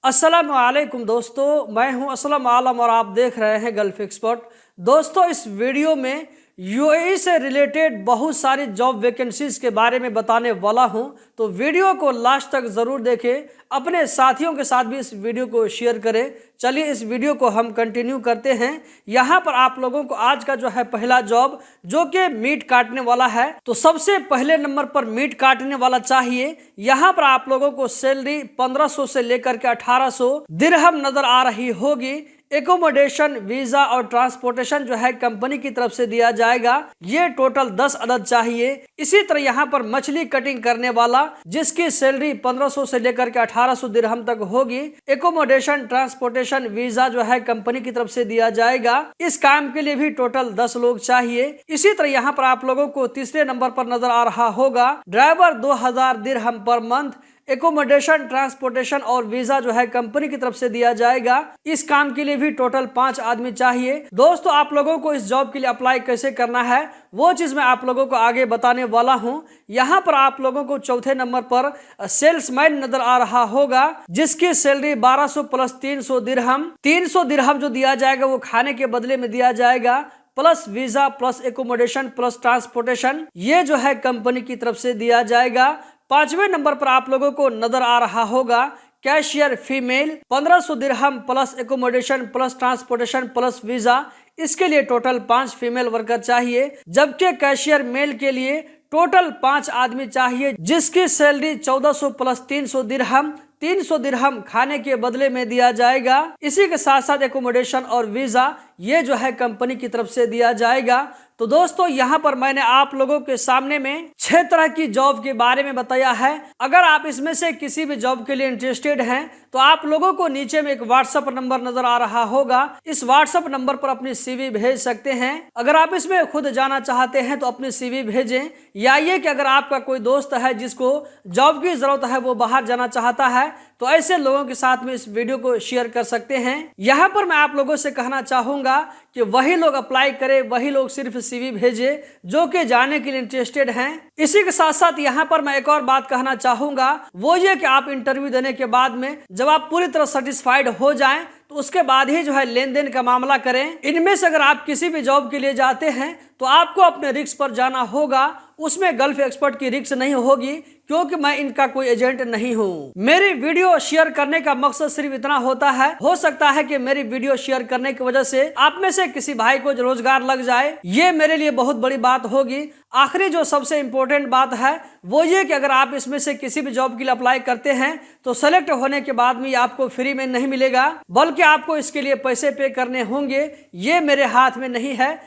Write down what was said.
अस्सलाम वालेकुम दोस्तों, मैं हूं असलम आलम और आप देख रहे हैं गल्फ एक्सपर्ट। दोस्तों, इस वीडियो में यूएई से रिलेटेड बहुत सारी जॉब वैकेंसीज के बारे में बताने वाला हूं, तो वीडियो को लास्ट तक ज़रूर देखें। अपने साथियों के साथ भी इस वीडियो को शेयर करें। चलिए इस वीडियो को हम कंटिन्यू करते हैं। यहाँ पर आप लोगों को आज का जो है पहला जॉब जो कि मीट काटने वाला है, तो सबसे पहले नंबर पर मीट काटने वाला चाहिए। यहाँ पर आप लोगों को सैलरी 1500 से लेकर के 1800 दिरहम नजर आ रही होगी। एकोमोडेशन, वीजा और ट्रांसपोर्टेशन जो है कंपनी की तरफ से दिया जाएगा। ये टोटल 10 अदद चाहिए। इसी तरह यहाँ पर मछली कटिंग करने वाला जिसकी सैलरी 1500 से लेकर के 1800 दिरहम तक होगी। एकोमोडेशन, ट्रांसपोर्टेशन, वीजा जो है कंपनी की तरफ से दिया जाएगा। इस काम के लिए भी टोटल 10 लोग चाहिए। इसी तरह यहाँ पर आप लोगों को तीसरे नंबर पर नजर आ रहा होगा ड्राइवर 2000 दिरहम पर मंथ। एकोमोडेशन, ट्रांसपोर्टेशन और वीजा जो है कंपनी की तरफ से दिया जाएगा। इस काम के लिए भी टोटल 5 आदमी चाहिए। दोस्तों, आप लोगों को इस जॉब के लिए अप्लाई कैसे करना है वो चीज मैं आप लोगों को आगे बताने वाला हूं। यहाँ पर आप लोगों को चौथे नंबर पर सेल्समैन नजर आ रहा होगा जिसकी सैलरी 1200 प्लस 300 दिरहम। 300 दिरहम जो दिया जाएगा वो खाने के बदले में दिया जाएगा, plus visa plus accommodation plus transportation, ये जो है कंपनी की तरफ से दिया जाएगा। पांचवें नंबर पर आप लोगों को नजर आ रहा होगा cashier female, 1500 dirham plus accommodation plus transportation plus visa. इसके लिए टोटल 5 फीमेल वर्कर चाहिए, जबकि कैशियर मेल के लिए टोटल 5 आदमी चाहिए जिसकी सैलरी 1400 प्लस 300 दिरहम। 300 दिरहम खाने के बदले में दिया जाएगा। इसी के साथ साथ एकोमोडेशन और वीजा ये जो है कंपनी की तरफ से दिया जाएगा। तो दोस्तों, यहाँ पर मैंने आप लोगों के सामने में 6 तरह की जॉब के बारे में बताया है। अगर आप इसमें से किसी भी जॉब के लिए इंटरेस्टेड हैं तो आप लोगों को नीचे में एक व्हाट्सएप नंबर नजर आ रहा होगा। इस व्हाट्सएप नंबर पर अपनी सीवी भेज सकते हैं। अगर आप इसमें खुद जाना चाहते हैं तो अपनी सीवी भेजें, या ये कि अगर आपका कोई दोस्त है जिसको जॉब की जरूरत है, वो बाहर जाना चाहता है, तो ऐसे लोगों के साथ में इस वीडियो को शेयर कर सकते हैं। यहाँ पर मैं आप लोगों से कहना चाहूंगा कि वही लोग अप्लाई करें, वही लोग सिर्फ सीवी भेजे जो कि जाने के लिए इंटरेस्टेड हैं। इसी के साथ साथ यहाँ पर मैं एक और बात कहना चाहूंगा, वो ये कि आप इंटरव्यू देने के बाद में जब आप पूरी तरह सेटिस्फाइड हो जाएं तो उसके बाद ही जो है लेन देन का मामला करें। इनमें से अगर आप किसी भी जॉब के लिए जाते हैं तो आपको अपने रिस्क पर जाना होगा, उसमें गल्फ एक्सपर्ट की रिस्क नहीं होगी, क्योंकि मैं इनका कोई एजेंट नहीं हूँ। मेरी वीडियो शेयर करने का मकसद सिर्फ इतना होता है, हो सकता है कि मेरी वीडियो शेयर करने की वजह से आप में से किसी भाई को रोजगार लग जाए, ये मेरे लिए बहुत बड़ी बात होगी। आखिरी जो सबसे इम्पोर्टेंट बात है वो ये कि अगर आप इसमें से किसी भी जॉब के लिए अप्लाई करते हैं तो सेलेक्ट होने के बाद में आपको फ्री में नहीं मिलेगा, बल्कि आपको इसके लिए पैसे पे करने होंगे। ये मेरे हाथ में नहीं है।